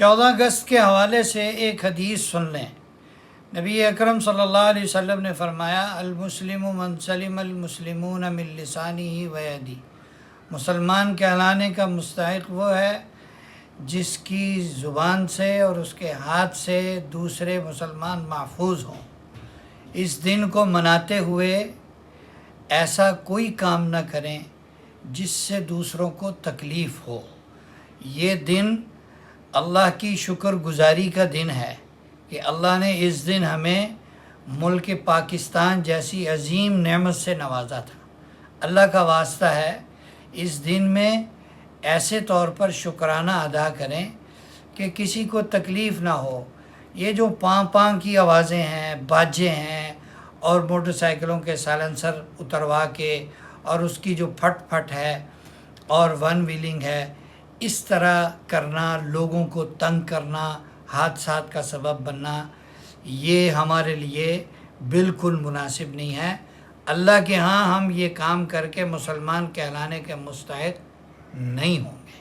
14 اگست کے حوالے سے ایک حدیث سن لیں۔ نبی اکرم صلی اللہ علیہ وسلم نے فرمایا، المسلم من سلم المسلمون من لسانہ و یدہ، مسلمان کہلانے کا مستحق وہ ہے جس کی زبان سے اور اس کے ہاتھ سے دوسرے مسلمان محفوظ ہوں۔ اس دن کو مناتے ہوئے ایسا کوئی کام نہ کریں جس سے دوسروں کو تکلیف ہو۔ یہ دن اللہ کی شکر گزاری کا دن ہے کہ اللہ نے اس دن ہمیں ملک پاکستان جیسی عظیم نعمت سے نوازا تھا۔ اللہ کا واسطہ ہے اس دن میں ایسے طور پر شکرانہ ادا کریں کہ کسی کو تکلیف نہ ہو۔ یہ جو پاں کی آوازیں ہیں، باجے ہیں اور موٹر سائیکلوں کے سائلنسر اتروا کے اور اس کی جو پھٹ ہے اور ون ویلنگ ہے، اس طرح کرنا، لوگوں کو تنگ کرنا، حادثات کا سبب بننا، یہ ہمارے لیے بالکل مناسب نہیں ہے۔ اللہ کے ہاں ہم یہ کام کر کے مسلمان کہلانے کے مستحق نہیں ہوں گے۔